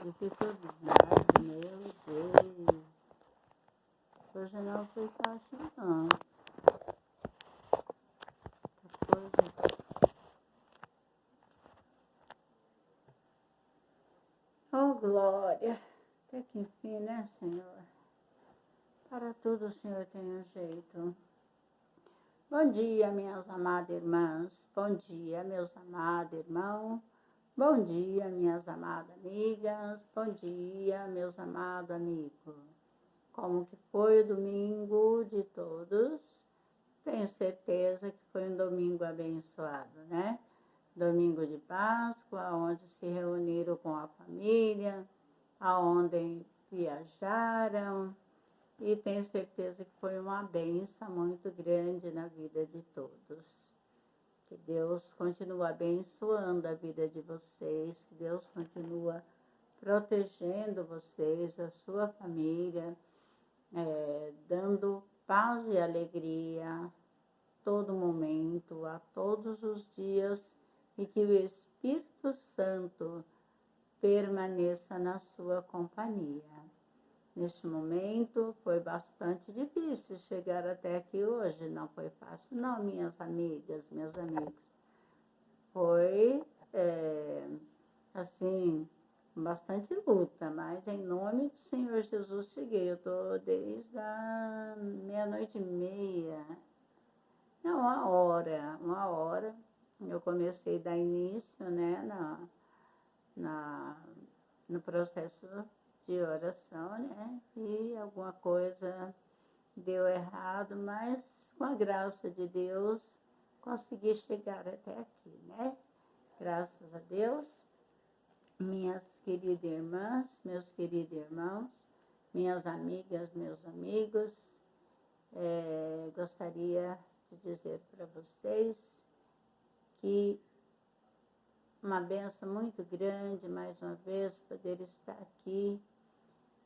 Dificuldade, meu Deus. Hoje não foi fácil, não. Oh, glória. Até que enfim, né, Senhor? Para tudo o Senhor tem um jeito. Bom dia, minhas amadas irmãs. Bom dia, meus amados irmãos. Bom dia, minhas amadas amigas. Bom dia, meus amados amigos. Como que foi o domingo de todos? Tenho certeza que foi um domingo abençoado, né? Domingo de Páscoa, onde se reuniram com a família, aonde viajaram, e tenho certeza que foi uma bênção muito grande na vida de todos. Que Deus continue abençoando a vida de vocês, que Deus continue protegendo vocês, a sua família, dando paz e alegria todo momento, a todos os dias, e que o Espírito Santo permaneça na sua companhia. Neste momento foi bastante difícil chegar até aqui hoje, não foi fácil não, minhas amigas, meus amigos. Foi, assim, bastante luta, mas em nome do Senhor Jesus cheguei. Eu estou desde a 00:30, não, uma hora, eu comecei a dar início, né, no processo de oração, né, e alguma coisa deu errado, mas com a graça de Deus consegui chegar até aqui, né, graças a Deus. Minhas queridas irmãs, meus queridos irmãos, minhas amigas, meus amigos, gostaria de dizer para vocês que uma benção muito grande, mais uma vez, poder estar aqui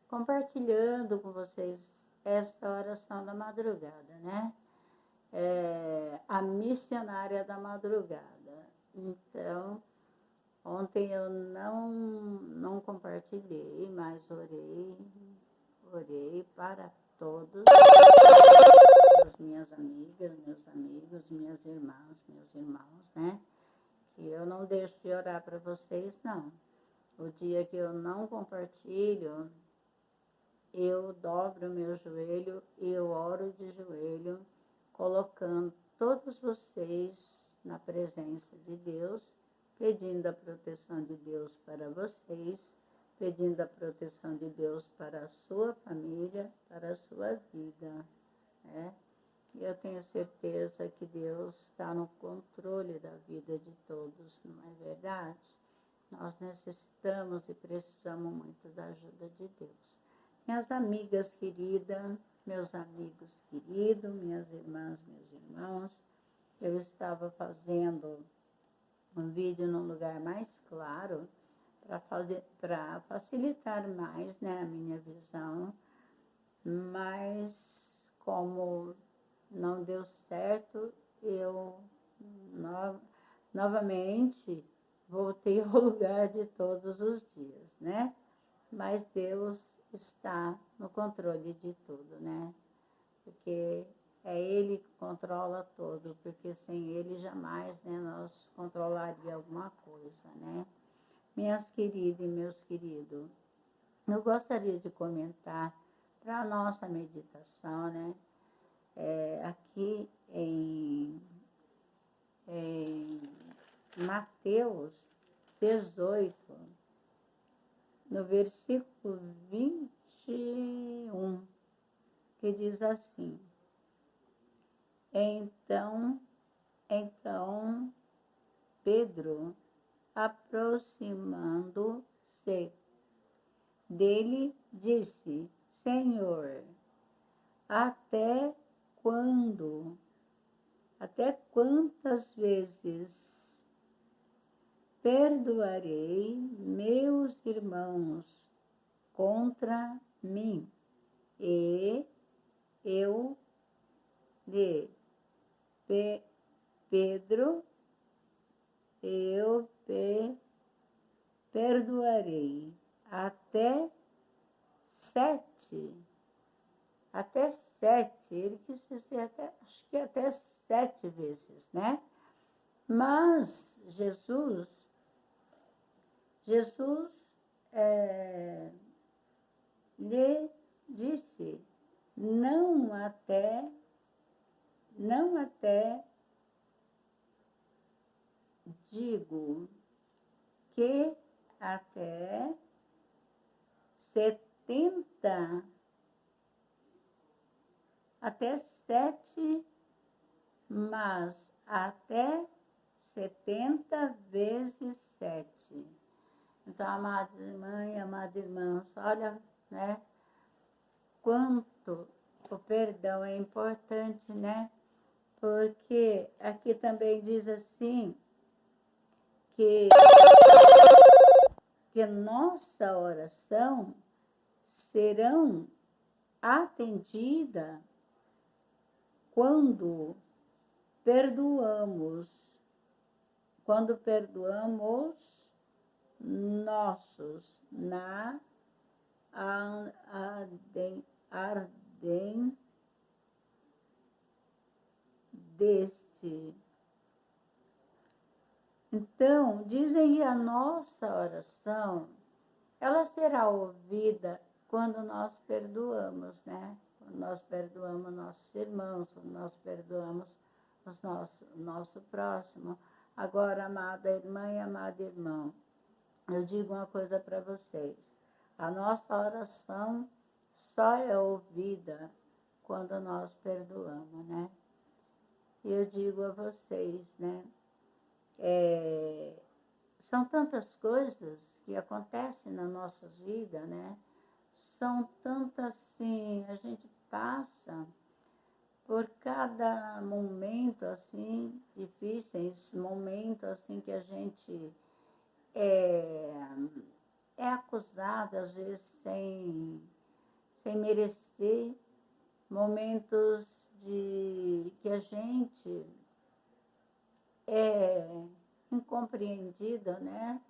compartilhando com vocês esta oração da madrugada, né? A missionária da madrugada. Então, ontem eu não compartilhei, mas orei para todos, as minhas amigas, meus amigos, minhas irmãs, meus irmãos, né? Que eu não deixo de orar para vocês, não. O dia que eu não compartilho, eu dobro meu joelho e eu oro de joelho, colocando todos vocês na presença de Deus, pedindo a proteção de Deus para vocês, pedindo a proteção de Deus para a sua família, para a sua vida, né? E eu tenho certeza que Deus está no controle da vida de todos, não é verdade? Nós necessitamos e precisamos muito da ajuda de Deus. Minhas amigas queridas, meus amigos queridos, minhas irmãs, meus irmãos, eu estava fazendo um vídeo num lugar mais claro para facilitar mais, né, a minha visão, mas como não deu certo, eu novamente voltei ao lugar de todos os dias, né? Mas Deus está no controle de tudo, né? Porque é Ele que controla tudo, porque sem Ele jamais, né, nós controlaríamos alguma coisa, né? Minhas queridas e meus queridos, eu gostaria de comentar para a nossa meditação, né? Aqui em Mateus 18, no versículo 21, que diz assim: Então Pedro, aproximando-se dele, disse: Senhor, até quantas vezes perdoarei meus irmãos contra mim? E eu lhe Pedro, eu te perdoarei até 7. Até 7. Ele quis dizer até, acho que até 7 vezes, né? Mas Jesus lhe disse, não até, digo que até 70, até 7, mas até 70 vezes 7. Então, amadas irmãs e amados irmãos, olha, né, quanto o perdão é importante, né? Porque aqui também diz assim, que nossa oração serão atendida quando perdoamos nossos na ardem deste. Então, dizem que a nossa oração, ela será ouvida quando nós perdoamos, né? Quando nós perdoamos nossos irmãos, quando nós perdoamos nosso próximo. Agora, amada irmã e amado irmão, eu digo uma coisa para vocês. A nossa oração só é ouvida quando nós perdoamos, né? E eu digo a vocês, né? São tantas coisas que acontecem na nossa vida, né? São tantas, assim, a gente passa por cada momento, assim, difíceis, momentos, assim, que a gente é acusado, às vezes, sem merecer, momentos que a gente é incompreendido, né?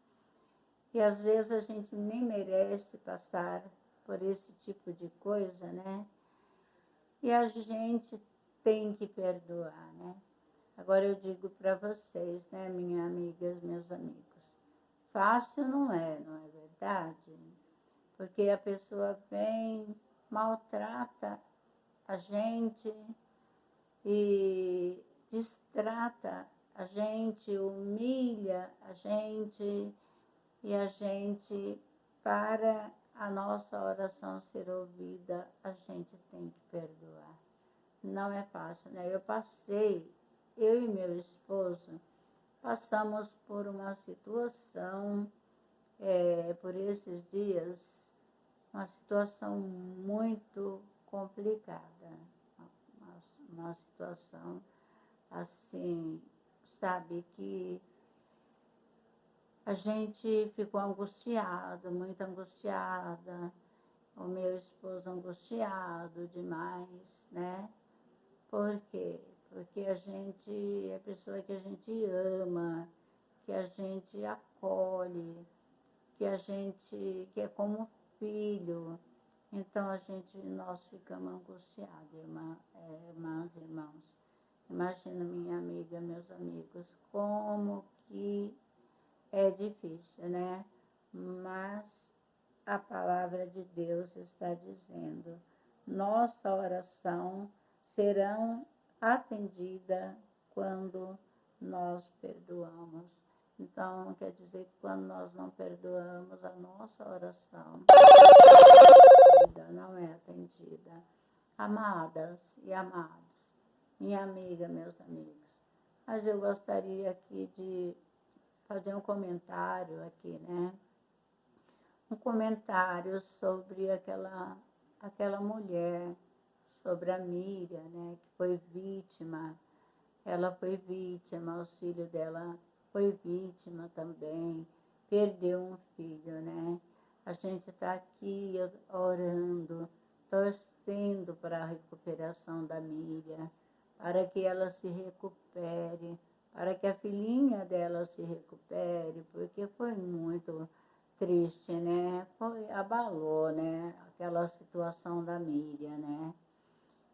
E às vezes a gente nem merece passar por esse tipo de coisa, né? E a gente tem que perdoar, né? Agora eu digo para vocês, né, minhas amigas, meus amigos, fácil não é verdade? Porque a pessoa vem, maltrata a gente e distrata a gente, humilha a gente, e a gente, para a nossa oração ser ouvida, a gente tem que perdoar. Não é fácil, né? Eu e meu esposo, passamos por uma situação, por esses dias, uma situação muito complicada, uma situação assim, sabe, que a gente ficou angustiado, muito angustiada, o meu esposo angustiado demais, né? Por quê? Porque a gente é pessoa que a gente ama, que a gente acolhe, que é como filho. Então nós ficamos angustiados, irmãs e irmãos. Imagina, minha amiga, meus amigos, como que é difícil, né? Mas a palavra de Deus está dizendo, nossa oração serão atendida quando nós perdoamos. Então, quer dizer que quando nós não perdoamos, a nossa oração não é atendida. Amadas e amados, minha amiga, meus amigos, mas eu gostaria aqui de fazer um comentário aqui, né? Um comentário sobre aquela mulher, sobre a Miriam, né? Que foi vítima. Ela foi vítima, os filhos dela foi vítima também, perdeu um filho, né? A gente está aqui orando, torcendo para a recuperação da Miriam, para que ela se recupere, para que a filhinha dela se recupere, porque foi muito triste, né? Abalou, né? Aquela situação da Miriam, né?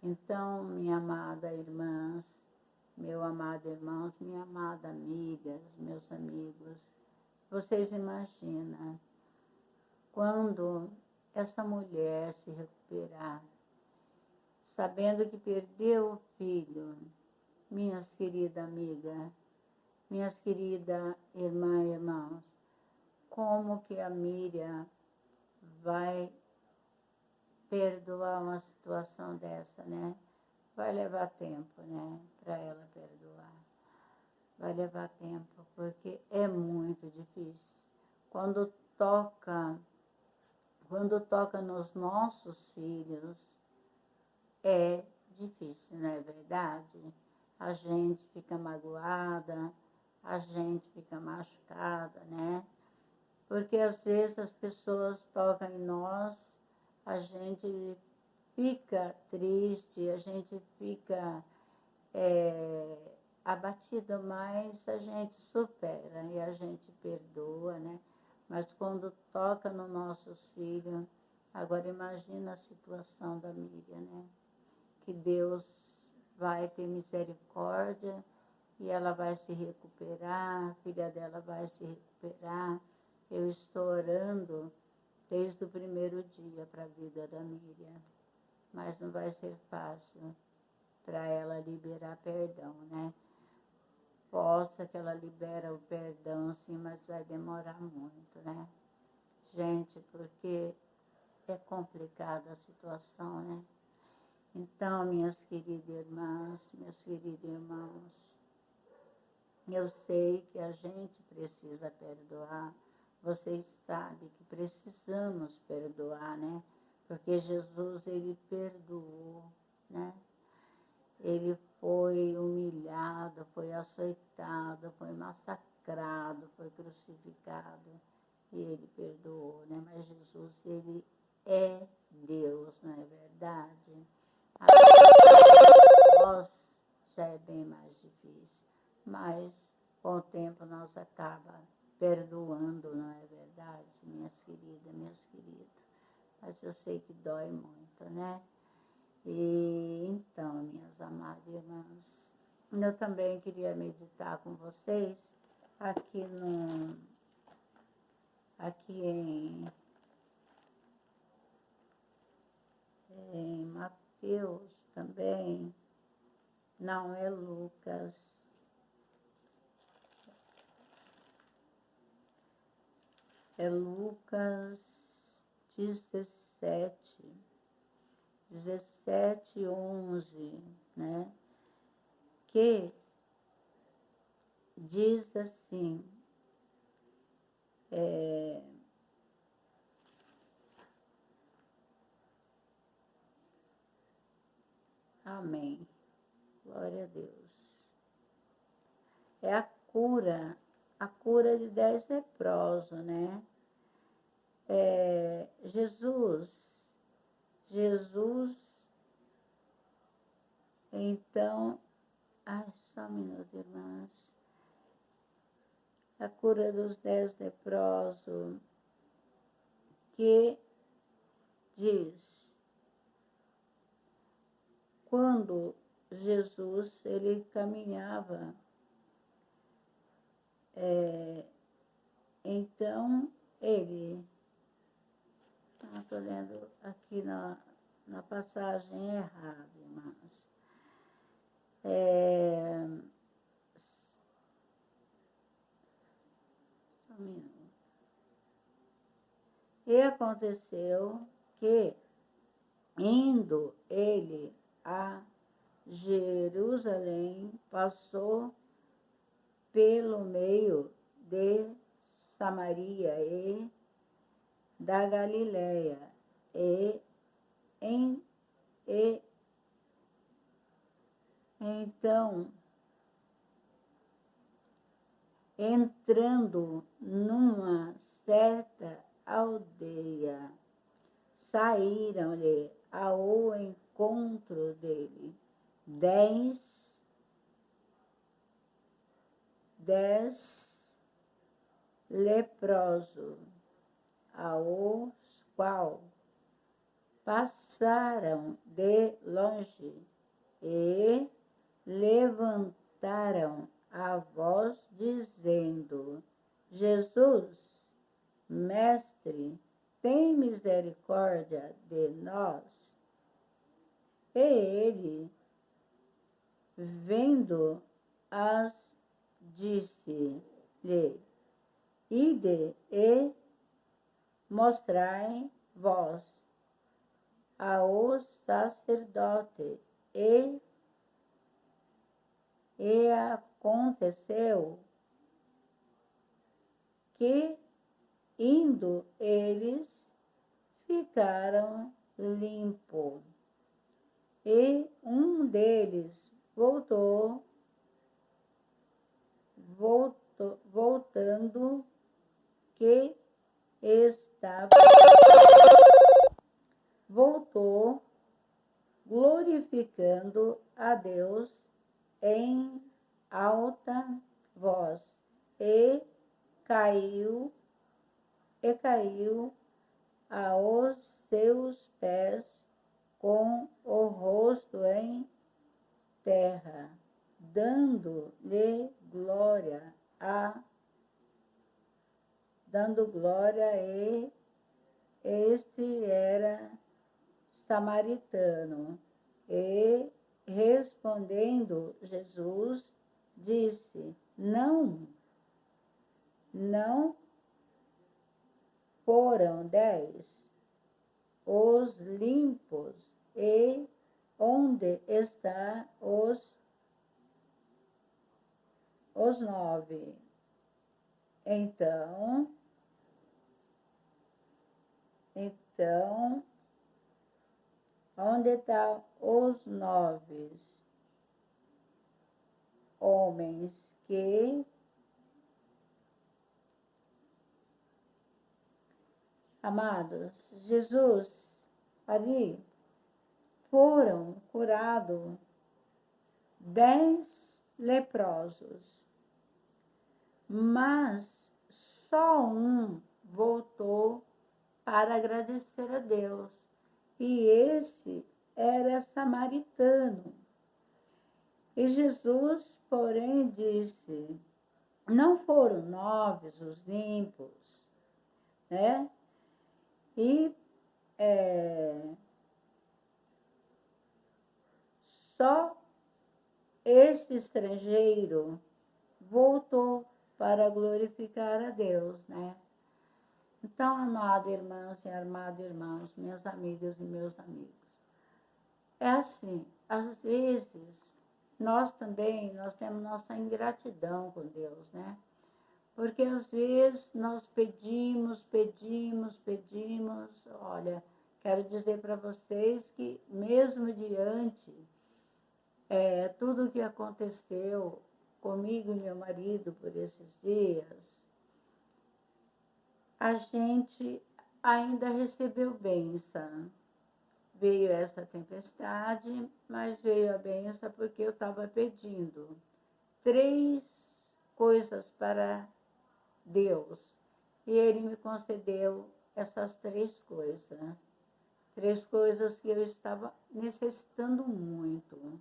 Então, minha amada irmãs, meu amado irmãos, minha amada amigas, meus amigos, vocês imaginam quando essa mulher se recuperar, sabendo que perdeu o filho, minhas queridas amigas, minhas queridas irmãs e irmãos, como que a Miriam vai perdoar uma situação dessa, né? Vai levar tempo, né, para ela perdoar. Vai levar tempo, porque é muito difícil. Quando toca nos nossos filhos, é difícil, não é verdade? A gente fica magoada, a gente fica machucada, né? Porque às vezes as pessoas tocam em nós, a gente fica triste, a gente fica abatido, mas a gente supera e a gente perdoa, né? Mas quando toca nos nossos filhos, agora imagina a situação da Miriam, né? Que Deus vai ter misericórdia e ela vai se recuperar, a filha dela vai se recuperar. Eu estou orando desde o primeiro dia para a vida da Miriam, mas não vai ser fácil para ela liberar perdão, né? Possa que ela libera o perdão, sim, mas vai demorar muito, né? Gente, porque é complicada a situação, né? Então, minhas queridas irmãs, meus queridos irmãos, eu sei que a gente precisa perdoar. Vocês sabem que precisamos perdoar, né? Porque Jesus, ele perdoou, né? Ele foi humilhado, foi açoitado, foi massacrado, foi crucificado e ele perdoou, né? Mas Jesus, ele é Deus, não é verdade? A nós já é bem mais difícil, mas com o tempo nós acaba perdoando, não é verdade, minhas queridas, meus queridos? Mas eu sei que dói muito, né? E então, minhas amadas irmãs, eu também queria meditar com vocês aqui em Mateus também, não é Lucas, é Lucas 17:11, né? Que diz assim, amém, glória a Deus. É a cura de 10 leprosos, né? Jesus, então, só um minuto, irmãs. A cura dos 10 leprosos, que diz, quando Jesus, ele caminhava, então ele, estou lendo aqui na passagem errada, irmãs. Só um minuto. E aconteceu que, indo ele a Jerusalém, passou pelo meio de Samaria e da Galileia, e então, entrando numa certa aldeia, saíram-lhe ao encontro dele 10 leprosos, aos qual passaram de longe e levantaram a voz dizendo: Jesus, Mestre, tem misericórdia de nós. E ele, vendo-as, disse-lhe: Ide e mostrai vós ao sacerdote. E aconteceu que, indo eles, ficaram limpos. E um deles voltando, que estava, voltou, glorificando a Deus em alta voz, e caiu aos seus pés com o rosto em terra, dando-lhe glória, e este era samaritano. E respondendo Jesus, disse: Não foram 10 os limpos, e onde estão os 9? Então, onde estão os 9 homens que, amados, Jesus, ali foram curados 10 leprosos, mas só um voltou para agradecer a Deus, e esse era samaritano. E Jesus, porém, disse: não foram 9 os limpos, né? E só este estrangeiro voltou para glorificar a Deus, né? Então, amado irmãs e amado irmãos, minhas amigas e meus amigos, é assim, às vezes, nós temos nossa ingratidão com Deus, né? Porque às vezes nós pedimos, olha, quero dizer para vocês que mesmo diante tudo o que aconteceu comigo e meu marido por esses dias, a gente ainda recebeu bênção. Veio essa tempestade, mas veio a bênção porque eu estava pedindo 3 coisas para Deus. E Ele me concedeu essas 3 coisas. 3 coisas que eu estava necessitando muito.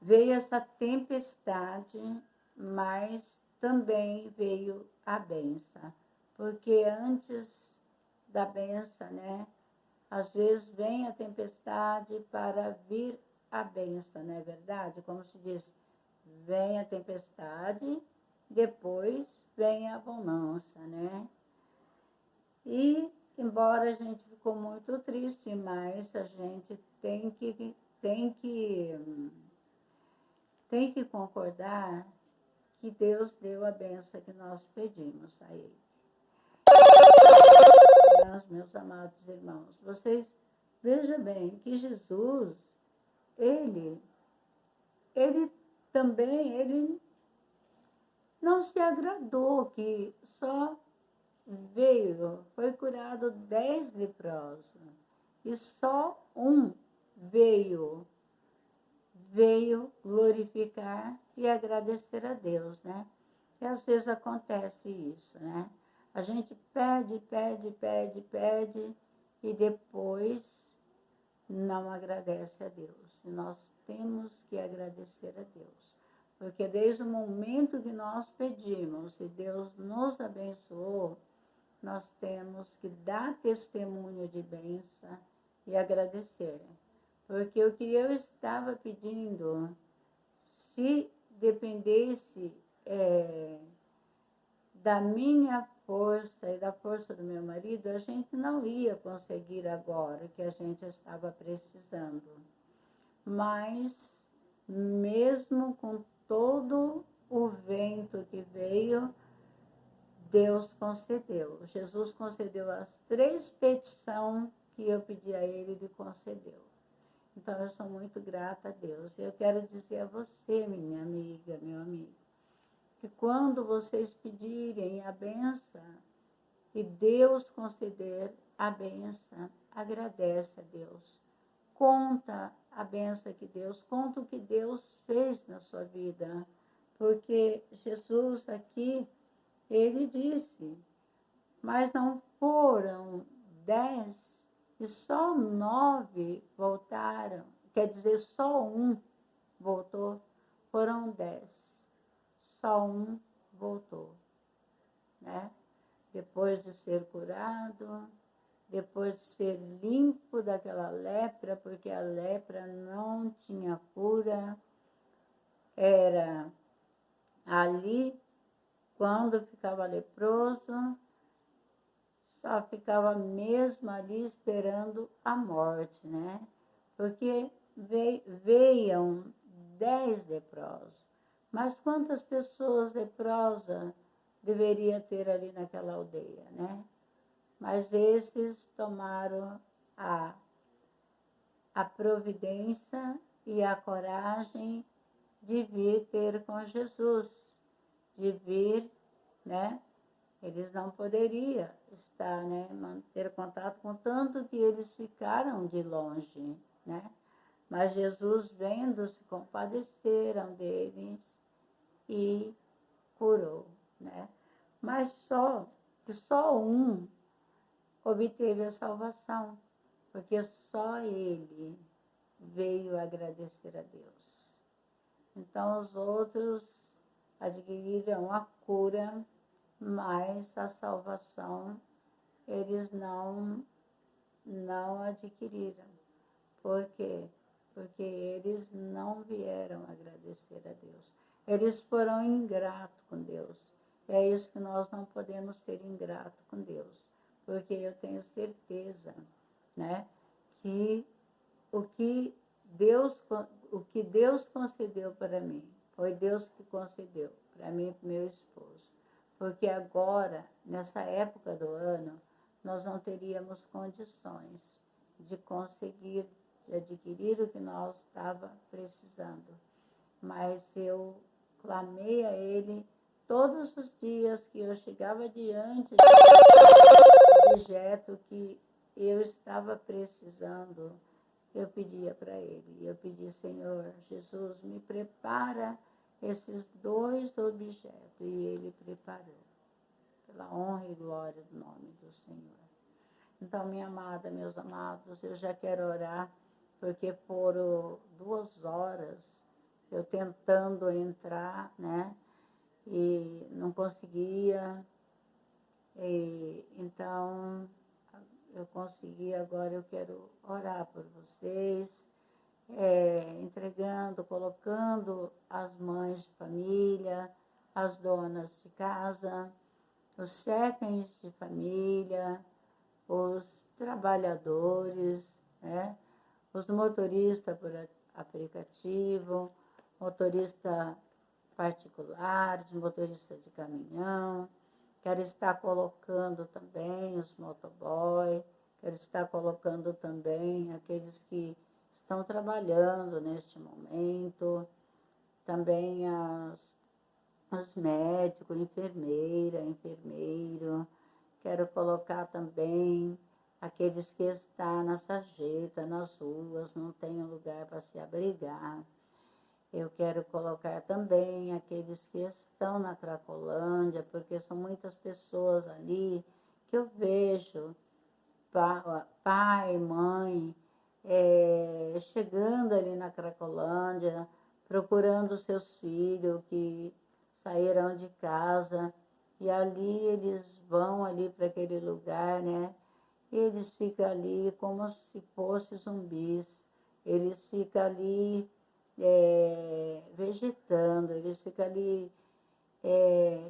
Veio essa tempestade, mas também veio a bênção. Porque antes da bênção, né? Às vezes vem a tempestade para vir a bênção, não é verdade? Como se diz, vem a tempestade, depois vem a bonança, né? E, embora a gente ficou muito triste, mas a gente tem que concordar que Deus deu a bênção que nós pedimos a Ele. Meus amados irmãos, vocês vejam bem que Jesus, ele também não se agradou que só foi curado 10 leprosos, e só um veio glorificar e agradecer a Deus, né? E às vezes acontece isso, né? A gente pede, pede, pede, pede e depois não agradece a Deus. E nós temos que agradecer a Deus. Porque desde o momento que nós pedimos e Deus nos abençoou, nós temos que dar testemunho de bênção e agradecer. Porque o que eu estava pedindo, se dependesse da minha força e da força do meu marido, a gente não ia conseguir agora o que a gente estava precisando. Mas, mesmo com todo o vento que veio, Deus concedeu. Jesus concedeu as 3 petições que eu pedi a Ele, Ele concedeu. Então, eu sou muito grata a Deus. Eu quero dizer a você, minha amiga, meu amigo, que quando vocês pedirem a bênção e Deus conceder a bênção, agradece a Deus. Conta a bênção que Deus, conta o que Deus fez na sua vida. Porque Jesus aqui, ele disse, mas não foram 10 e só 9 voltaram. Quer dizer, só um voltou, foram 10. Só um voltou, né? Depois de ser curado, depois de ser limpo daquela lepra, porque a lepra não tinha cura, era ali, quando ficava leproso, só ficava mesmo ali esperando a morte, né? Porque veiam 10 leprosos. Mas quantas pessoas leprosas deveria ter ali naquela aldeia, né? Mas esses tomaram a providência e a coragem de vir ter com Jesus, de vir, né? Eles não poderiam estar, né, manter contato com tanto que eles ficaram de longe, né? Mas Jesus, vendo, se compadeceram deles e curou, né? Mas só um obteve a salvação, porque só ele veio agradecer a Deus. Então, os outros adquiriram a cura, mas a salvação eles não adquiriram. Por quê? Porque eles não vieram agradecer a Deus. Eles foram ingratos com Deus. É isso que nós não podemos ser ingratos com Deus. Porque eu tenho certeza, né, que o que Deus concedeu para mim, foi Deus que concedeu para mim e para meu esposo. Porque agora, nessa época do ano, nós não teríamos condições de conseguir, de adquirir o que nós estávamos precisando. Mas eu clamei a Ele todos os dias que eu chegava diante do objeto que eu estava precisando, eu pedia para Ele. Eu pedi, Senhor Jesus, me prepara esses 2 objetos. E Ele preparou, pela honra e glória do nome do Senhor. Então, minha amada, meus amados, eu já quero orar, porque foram 2 horas eu tentando entrar, né? E não conseguia. Então, eu consegui, agora eu quero orar por vocês, entregando, colocando as mães de família, as donas de casa, os chefes de família, os trabalhadores, né? Os motoristas por aplicativo, motorista particulares, motorista de caminhão. Quero estar colocando também os motoboys, quero estar colocando também aqueles que estão trabalhando neste momento, também os médicos, enfermeira, enfermeiro. Quero colocar também aqueles que estão na sarjeta, nas ruas, não tem lugar para se abrigar. Eu quero colocar também aqueles que estão na Cracolândia, porque são muitas pessoas ali que eu vejo, pai, mãe, chegando ali na Cracolândia, procurando seus filhos que saíram de casa, e ali eles vão ali para aquele lugar, né? E eles ficam ali como se fossem zumbis, eles ficam ali vegetando, eles ficam ali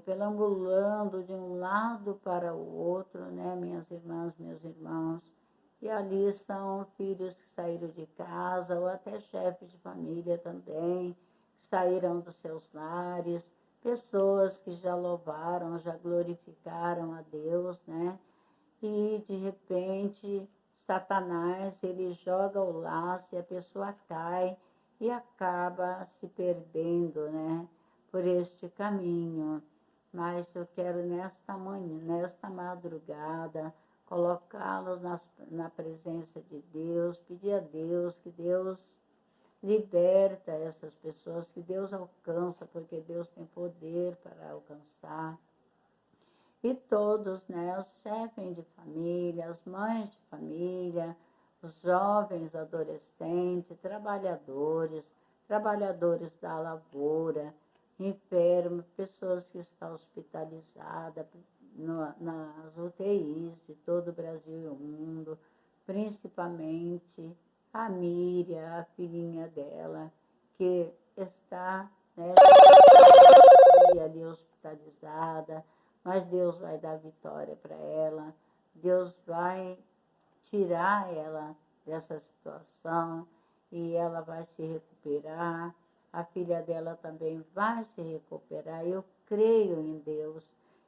perambulando de um lado para o outro, né, minhas irmãs, meus irmãos. E ali são filhos que saíram de casa, ou até chefes de família também, que saíram dos seus lares, pessoas que já louvaram, já glorificaram a Deus, né? E de repente Satanás, ele joga o laço e a pessoa cai e acaba se perdendo, né, por este caminho. Mas eu quero nesta manhã, nesta madrugada, colocá-los na presença de Deus, pedir a Deus que Deus liberta essas pessoas, que Deus alcança, porque Deus tem poder para alcançar. E todos, né, os chefes de família, as mães de família, os jovens, adolescentes, trabalhadores da lavoura, enfermos, pessoas que estão hospitalizadas nas UTIs de todo o Brasil e o mundo, principalmente a Miriam, a filhinha dela, que está, né, ali hospitalizada, mas Deus vai dar vitória para ela, Deus vai tirar ela dessa situação e ela vai se recuperar, a filha dela também vai se recuperar. Eu creio em Deus,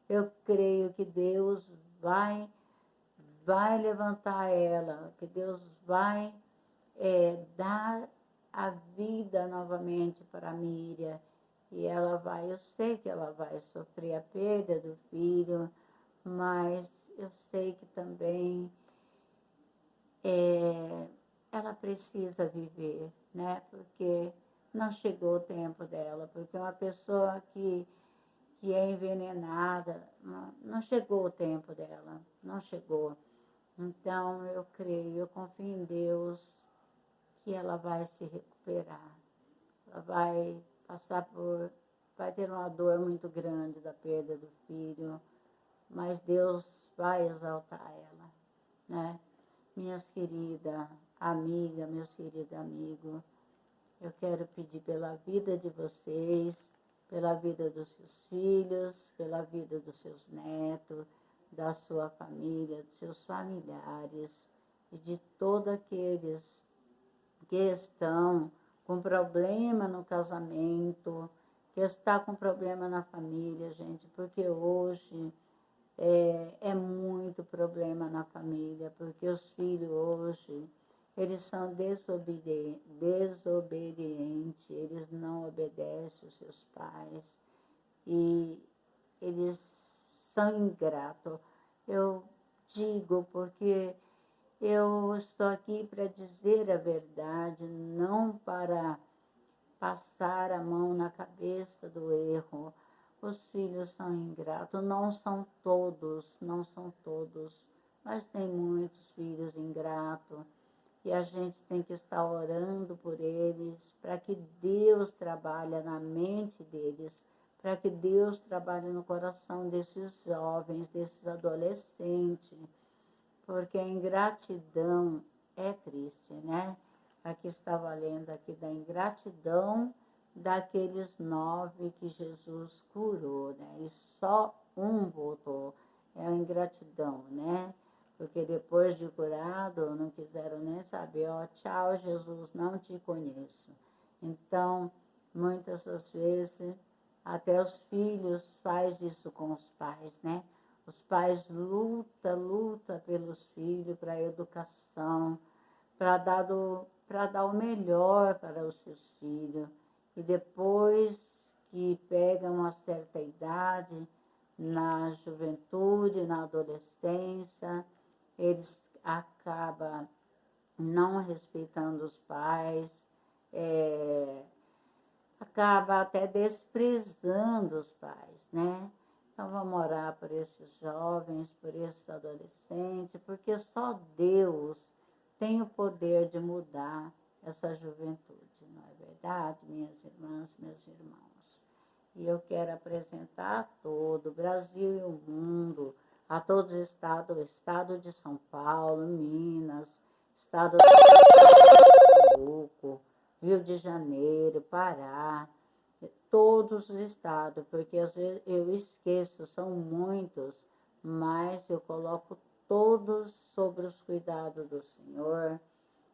eu creio que Deus vai levantar ela, que Deus vai dar a vida novamente para a Miriam. E ela vai, eu sei que ela vai sofrer a perda do filho, mas eu sei que também ela precisa viver, né? Porque não chegou o tempo dela, porque uma pessoa que é envenenada, não chegou o tempo dela, não chegou. Então eu creio, eu confio em Deus que ela vai se recuperar, ela vai vai ter uma dor muito grande da perda do filho, mas Deus vai exaltar ela, né? Minhas queridas amigas, meus queridos amigos, eu quero pedir pela vida de vocês, pela vida dos seus filhos, pela vida dos seus netos, da sua família, dos seus familiares e de todos aqueles que estão com problema no casamento, que está com problema na família, gente, porque hoje é muito problema na família, porque os filhos hoje, eles são desobedientes, eles não obedecem os seus pais e eles são ingratos. Eu digo porque eu estou aqui para dizer a verdade, não para passar a mão na cabeça do erro. Os filhos são ingratos, não são todos, mas tem muitos filhos ingratos. E a gente tem que estar orando por eles, para que Deus trabalhe na mente deles, para que Deus trabalhe no coração desses jovens, desses adolescentes, porque a ingratidão é triste, né? Aqui estava lendo aqui da ingratidão daqueles 9 que Jesus curou, né? E só um voltou. É a ingratidão, né? Porque depois de curado, não quiseram nem saber, ó, tchau, Jesus, não te conheço. Então, muitas das vezes, até os filhos faz isso com os pais, né? Os pais luta pelos filhos, para a educação, para dar o melhor para os seus filhos. E depois que pegam uma certa idade, na juventude, na adolescência, eles acabam não respeitando os pais, acaba até desprezando os pais, né? Então vamos orar por esses jovens, por esses adolescentes, porque só Deus tem o poder de mudar essa juventude, não é verdade, minhas irmãs, meus irmãos? E eu quero apresentar a todo o Brasil e o mundo, a todos os estados, o estado de São Paulo, Minas, estado de Pernambuco, Rio de Janeiro, Pará, todos os estados, porque às vezes eu esqueço, são muitos, mas eu coloco todos sobre os cuidados do Senhor,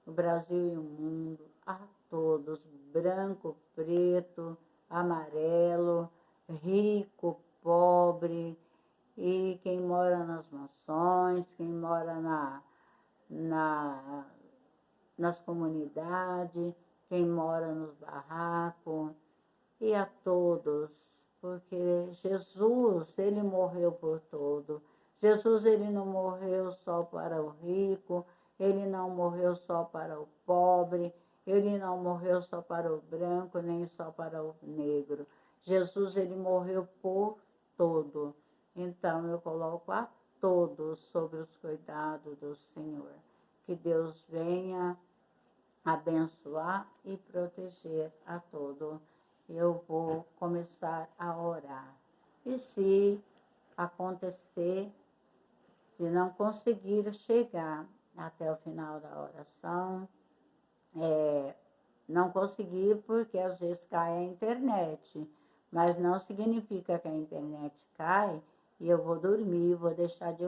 o Brasil e o mundo, a todos, branco, preto, amarelo, rico, pobre, e quem mora nas mansões, quem mora nas comunidades, quem mora nos barracos, e a todos, porque Jesus, ele morreu por todo. Jesus, ele não morreu só para o rico, ele não morreu só para o pobre, ele não morreu só para o branco, nem só para o negro. Jesus, ele morreu por todo. Então, eu coloco a todos sobre os cuidados do Senhor. Que Deus venha abençoar e proteger a todos. Eu vou começar a orar. E se acontecer de não conseguir chegar até o final da oração, não conseguir porque às vezes cai a internet, mas não significa que a internet cai e eu vou dormir, vou deixar de